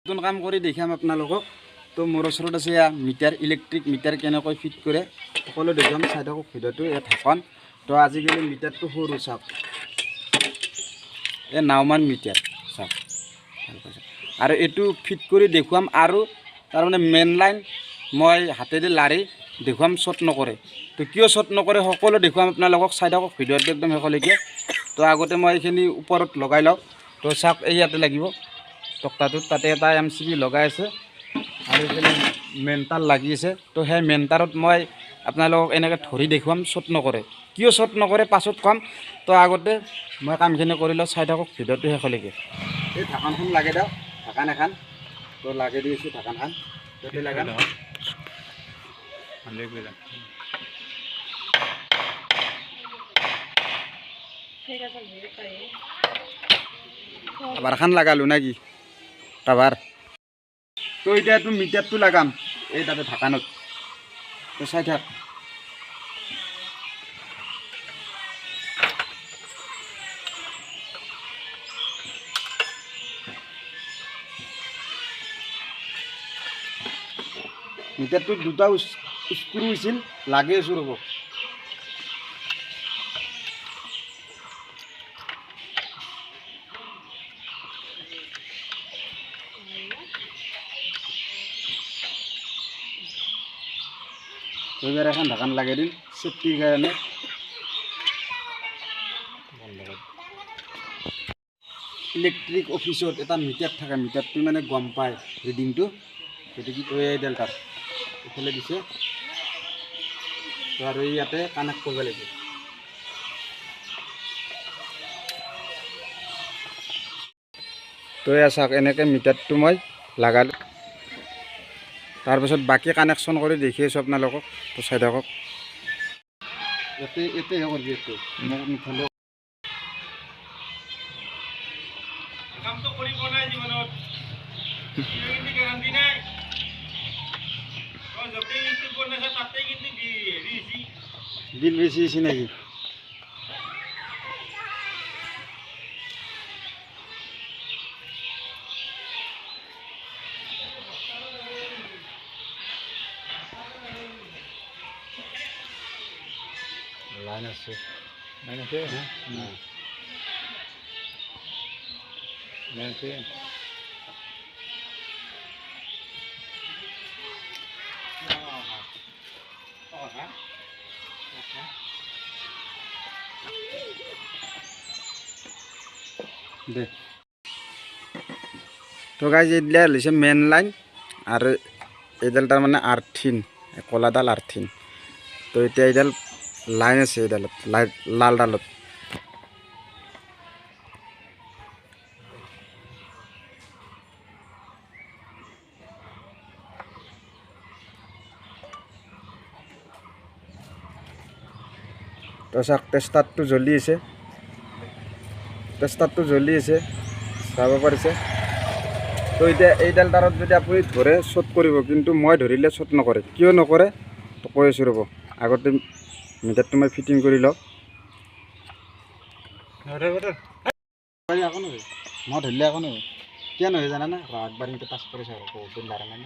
নতুন কাম কৰি দেখাম আপোনালোকক। তো মোৰ ওচৰত আছে মিটাৰ, ইলেক্ট্ৰিক মিটাৰ কেনেকৈ ফিট কৰে সকলো দেখাম। চাই থাকক ভিডিঅ'টো। এই ঢাকন তো আজিকালি মিটাৰটো সৰু চাওক, এই নাওমান মিটাৰ চাওক, আৰু এইটো ফিট কৰি দেখুৱাম। আৰু তাৰমানে মেইন লাইন মই হাতেদি লাৰি দেখুৱাম, শ্বৰ্ট নকৰে। তো কিয় শ্বৰ্ট নকৰে সকলো দেখুৱাম আপোনালোকক। চাই থাকক ভিডিঅ'টো একদম শেষলৈকে। তো আগতে মই এইখিনি ওপৰত লগাই লওঁ। তো চাওক, এই ইয়াতে লাগিব টক্টাটোত, তাতে এটা MCB লগাই আছে আৰু এইফালে মেইন তাৰ লাগি আছে। তো সেই মেইন তাৰত মই আপোনালোকক এনেকৈ ধৰি দেখুৱাম, শ্বৰ্ট নকৰে। কিয় শ্বৰ্ট নকৰে পাছত কম। তো আগতে মই কামখিনি কৰি লওঁ, চাই থাকক ভিডিঅ'টো শেষলৈকে। এই ঢাকনখন লাগে দিয়ক, ঢাকন এখন তো লাগে দিছোঁ। ঢাকনখন তাতে লাগাম। আবাৰখান লাগালো নাকি কাভাৰ। তো এতিয়াতো মিটাৰটো লাগাম এই তাতে ঢাকানত। তো চাই থাক। মিটাৰটো দুটা স্ক্ৰু হৈছিল, লাগি আছোঁ ৰ'ব। এইবাৰ এখন ঢাকন লাগে দিম চেফটিৰ কাৰণে। ইলেক্ট্ৰিক অফিচত এটা মিটাৰ থাকে, মিটাৰটো মানে গম পায় ৰিডিংটো। সেইটো কি কয়, এইডাল তাত এইফালে দিছে। তো আৰু ইয়াতে কানেক্ট কৰিব লাগিব। তো এয়া চাওক, এনেকৈ মিটাৰটো মই লাগালোঁ। তাৰপিছত বাকী কানেকশ্যন কৰি দেখি আছোঁ আপোনালোকক। তো চাই থাকক। এতেহে কৰিবি, এইটো মোক নুঠালেও বিল বেছি হৈছে নাকি? লাইন আছে, লাইন আছে, লাইন আছে। দে তো গাইজ, এইডাল হৈছে মেইন লাইন আৰু এইডাল তাৰমানে আৰ্থিন, কলাডাল আৰ্থিন। তো এতিয়া এইডাল লাইন আছে, এইডালত লালডালত। তো চাওক, টেষ্টাৰটো জ্বলি আছে, টেষ্টাৰটো জ্বলি আছে, চাব পাৰিছে। তো এতিয়া এইডাল তাৰত যদি আপুনি ধৰে শ্বৰ্ট কৰিব, কিন্তু মই ধৰিলে শ্বৰ্ট নকৰে। কিয় নকৰে তো কৈ আছোঁ ৰ'ব। আগতে মিটাৰটো মই ফিটিং কৰি লওঁ। মই ধৰিলে একো নহয়। কিয় নহয় জানানে? একবাৰ কিন্তু পাছ কৰিছে আৰু বহুত দিন লাৰা নাই।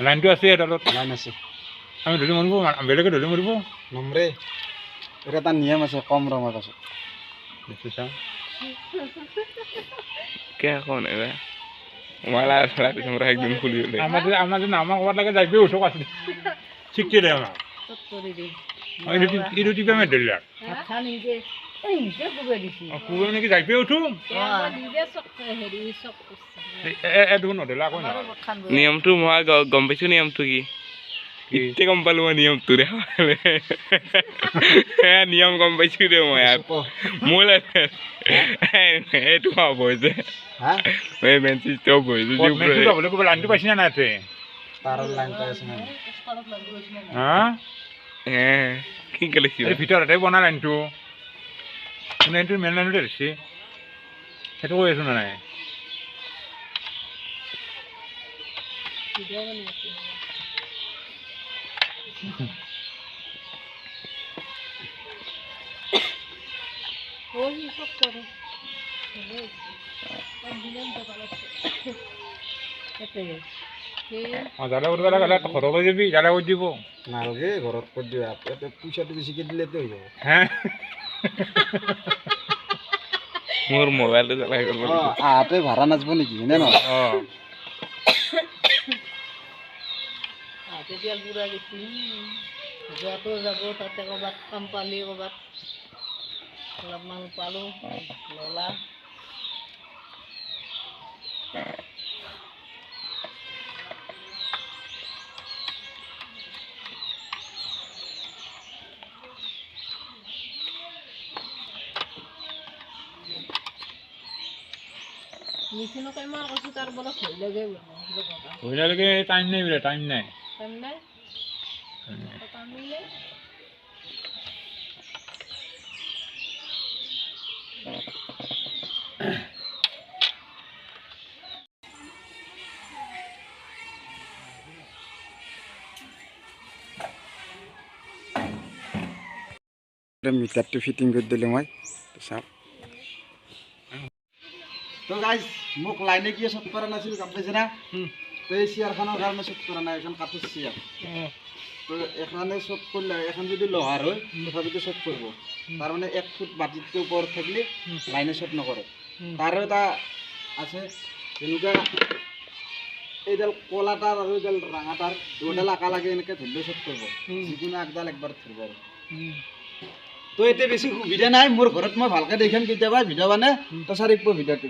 লাইনটো আছে, এডালত লাইন আছে। আমি ধৰি মাৰিব, বেলেগে ধৰি মাৰিব নমৰে। এটা এটা নিয়ম আছে, কম ৰঙৰ পাছত আমাৰ ক'ৰবাত লাগে যাই উঠক আছে শিকি দে আমাৰ নেকি যাই পে উঠো নিয়মটো মই গম পাইছো। নিয়মটো কি এতিয়া গম পালো মই নিয়মটো দে নিয়ম গম পাইছো দে মই মোৰ এইটো হব যে লাইনটো পাইছি না নাই কি কৰিছে ভিতৰতে বনা লাইনটো লাইনটো মেইন লাইনতে ধৰিছে সেইটো কৈ আছো না নাই জালে কৰিব লাগে ঘৰলৈ যাবি জালে কৰি দিব নালাগে ঘৰত কৰি দিবা ইয়াতে পইচাটো বেছিকৈ দিলেতো হৈ যাব হে মোৰ মোবাইলটো জ্বলাই কৰিব আহাতে ভাড়া নাযাব নেকি হয়নে নহয় অঁ তেতিয়া বুঢ়া দেখি যোৱাটো যাব তাতে ক'ৰবাত কাম পালি ক'ৰবাত অলপমান পালোঁ ল'লা মেচিনক ইমান কৈছোঁ তাৰ বলত ভয় লাগে ভৰিলৈকে টাইম নাই বোলে টাইম নাই টাইম নাই টাইম নিলে মিটাৰটো ফিটিং কৰি দিলোঁ মই চাওক তো গাইজ মোক লাইনে কিয় শ্বুট কৰা নাছিল গম পাইছে না তো এই চেয়াৰখনৰ কাৰণে শ্বুট কৰা নাই এখন কাঠৰ চেয়াৰ তো এখনে শ্বুট কৰিলে এখন যদি লোহাৰ হয় তথাপিতো শ্বুট কৰিব তাৰমানে 1 ফুট মাটিতকৈ ওপৰত থাকিলে লাইনে শ্বুট নকৰে তাৰো এটা আছে তেনেকুৱা এইডাল কলা তাৰ আৰ এইডাল ৰাঙা তাৰ দুডাল আঁকা লাগে এনেকৈ ধৰলে শ্বুট কৰিব যিকোনো একডাল একবাৰ ধৰিব আৰু তো এতিয়া বেছি সুবিধা নাই মোৰ ঘৰত মই ভালকৈ দেখাম কেতিয়াবা ভিডিঅ' মানে তো চাৰিব ভিডিঅ'টো